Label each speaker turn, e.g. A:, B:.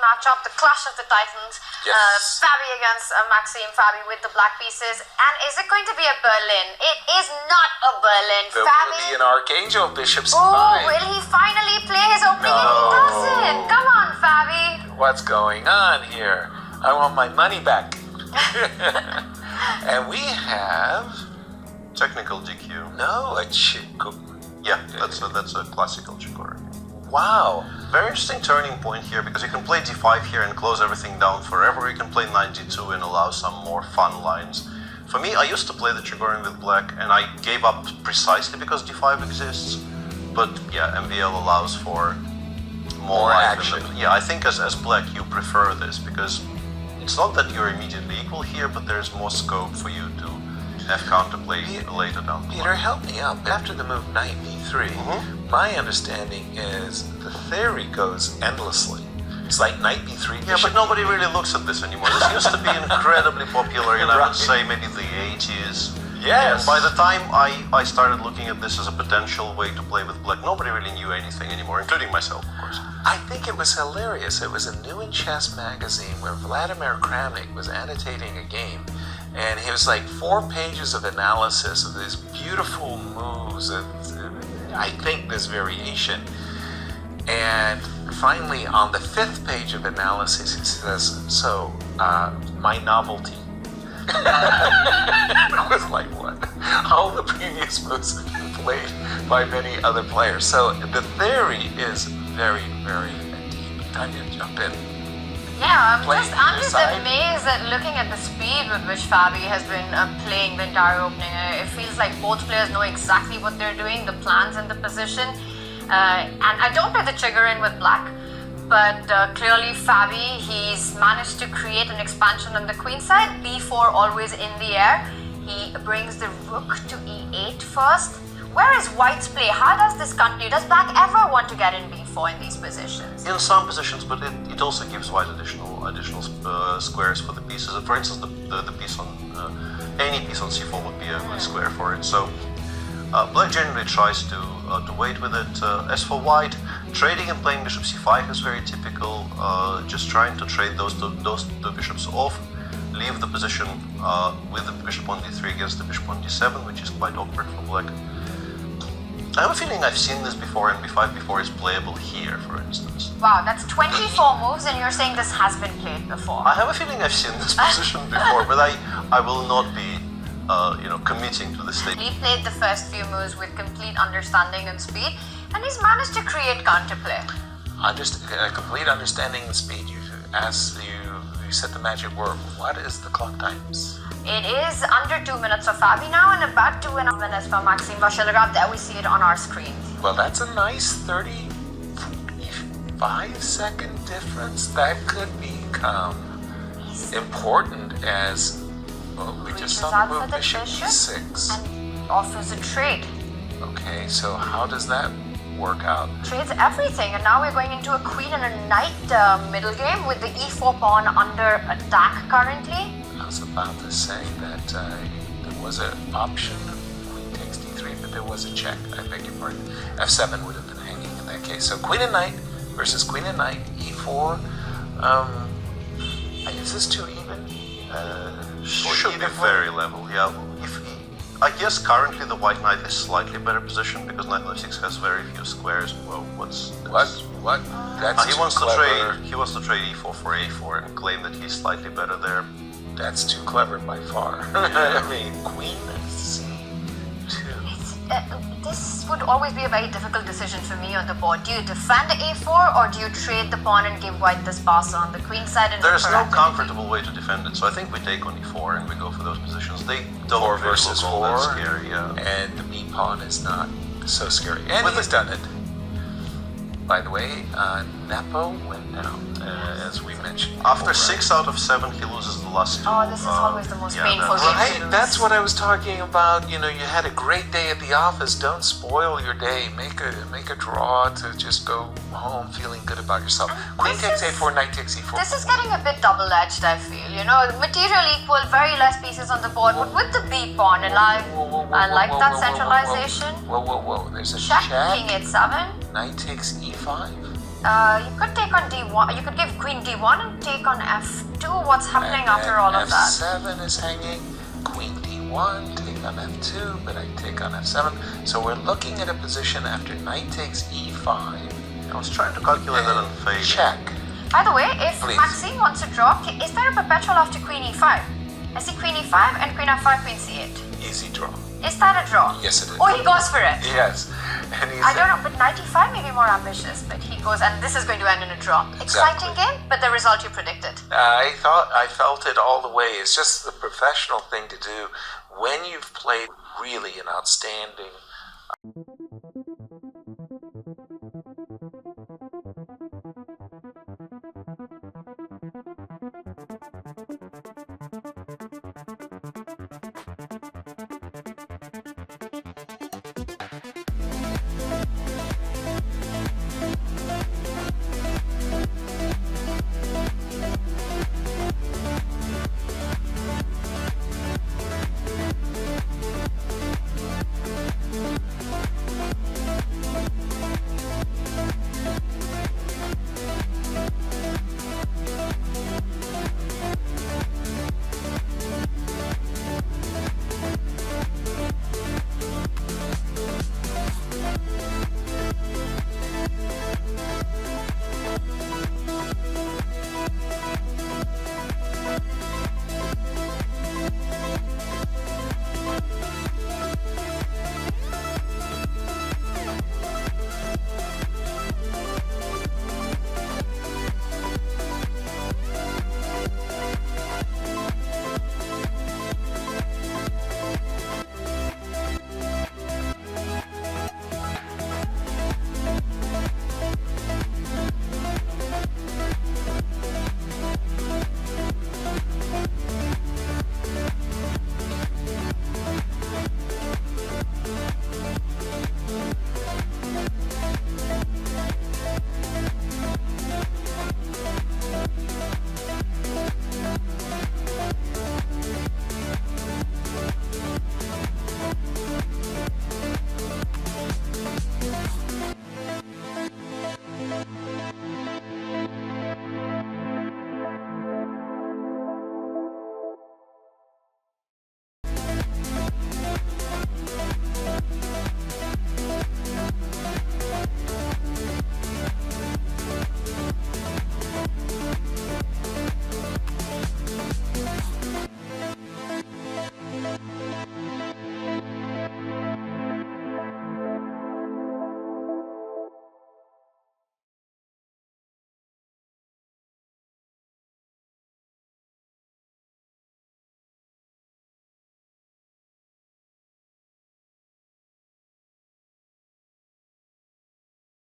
A: matchup, the clash of the titans.
B: Yes.
A: Fabi against Maxime. Fabi with the black pieces. And is it going to be a Berlin? It is not a Berlin.
B: There
A: Fabi.
B: will be an Archangel Bishop
A: Oh,
B: C5.
A: will he finally play his opening? And he doesn't. Come on, Fabi.
B: What's going on here? I want my money back. And we have
C: Technical DQ.
B: no a Chico.
C: Yeah, that's a classical Chikori.
B: Wow.
C: Very interesting turning point here because you can play d5 here and close everything down forever. You can play knight d2 and allow some more fun lines. For me, I used to play the Chigorin with black and I gave up precisely because d5 exists. But yeah, MVL allows for more life
B: action.
C: Yeah, I think as black you prefer this because it's not that you're immediately equal here, but there's more scope for you to have counterplay later down the
B: Peter,
C: line.
B: help me out. After the move knight b3, my understanding is the theory goes endlessly. It's like knight b3.
C: Yeah, but nobody really looks at this anymore. This used to be incredibly popular in, I would say, maybe the 80s.
B: Yes.
C: And by the time I started looking at this as a potential way to play with black, nobody really knew anything anymore, including myself, of course.
B: I think it was hilarious. It was a New in Chess magazine where Vladimir Kramnik was annotating a game, and he was like 4 pages of analysis of these beautiful moves of, I think, this variation. And finally, on the 5th page of analysis, he says, "So, my novelty." I was like, what? All the previous moves have been played by many other players. So the theory is very, very deep. Time to jump in.
A: Yeah, I'm
B: Play
A: just
B: either side.
A: amazed at looking at the speed with which Fabi has been playing the entire opening. It feels like both players know exactly what they're doing, the plans and the position. And I don't play the Chigorin with black, but clearly Fabi, he's managed to create an expansion on the queen side. b4 always in the air. He brings the rook to e8 first. Where is white's play? How does this continue? Does black ever want to get in b4 in these positions?
C: In some positions, but it also gives white additional squares for the pieces. For instance, the piece on any piece on c4 would be a good square for it. So black generally tries to wait with it. As for white, trading and playing bishop c5 is very typical. Just trying to trade those two bishops off, leave the position with the bishop on d3 against the bishop on d7, which is quite awkward for black. I have a feeling I've seen this before, and b5 before is playable here, for instance.
A: Wow, that's 24 moves, and you're saying this has been played before.
C: I have a feeling I've seen this position before, but I will not be, committing to this state.
A: He played the first few moves with complete understanding and speed, and he's managed to create counterplay.
B: Complete understanding the speed. You said the magic word. What is the clock times?
A: It is under 2 minutes for Fabi now, and about 2.5 minutes for Maxime Vachier-Lagrave. There we see it on our screen.
B: Well, that's a nice 35-second difference. That could become important as we just saw the move bishop e6.
A: And offers a trade.
B: Okay, so how does that work out?
A: Trades everything, and now we're going into a queen and a knight middle game with the e4 pawn under attack currently.
B: I was about to say that there was an option, queen takes d3, but there was a check. I beg your pardon. f7 would have been hanging in that case. So queen and knight versus queen and knight, e4. Is this too even?
C: Should be very level, yeah. I guess currently the white knight is slightly better positioned because knight f6 has very few squares. Well,
B: What? That's
C: he
B: too
C: wants
B: clever.
C: to trade e4 for a4 and claim that he's slightly better there.
B: That's too clever by far. I mean, queen c2.
A: This would always be a very difficult decision for me on the board. Do you defend a4 or do you trade the pawn and give white this pass on the queen side? And
C: There's no comfortable way to defend it, so I think we take on e4 and we go for those positions. They don't
B: 4
C: really
B: versus
C: look all that
B: 4,
C: scary, yeah.
B: and the b pawn is not so scary. And
C: With
B: he's
C: the-
B: done it. By the way, Nepo went down, as we mentioned.
C: After
B: before,
C: 6 out of 7, he loses the last 2.
A: Oh, this is always the most painful
C: that's-
A: game.
B: Right, that's what I was talking about. You know, you had a great day at the office. Don't spoil your day. Make a draw to just go home feeling good about yourself. Queen takes a4, knight takes e4.
A: This is getting a bit double-edged, I feel. You know, material equal, very less pieces on the board, but with the b pawn, and I like that centralization.
B: Whoa. There's a
A: Check,
B: check.
A: king h7.
B: Knight takes e5.
A: You could take on d1. You could give queen d1 and take on f2. What's happening after all of that?
B: f7 is hanging. Queen d1, take on f2, but I take on f7. So we're looking at a position after knight takes e5.
C: I was trying to calculate that on fade.
B: Check.
A: By the way, if
B: Please.
A: Maxime wants to draw, is there a perpetual after queen e5? I see queen e5 and queen f5, queen c8.
B: Easy draw.
A: Is that a draw?
B: Yes, it is.
A: Oh, he goes for it.
B: Yes. And he's
A: I don't know, but knight e5 may be more ambitious, but he goes, and this is going to end in a draw. Exciting game, but the result you predicted.
B: I felt it all the way. It's just the professional thing to do when you've played really an outstanding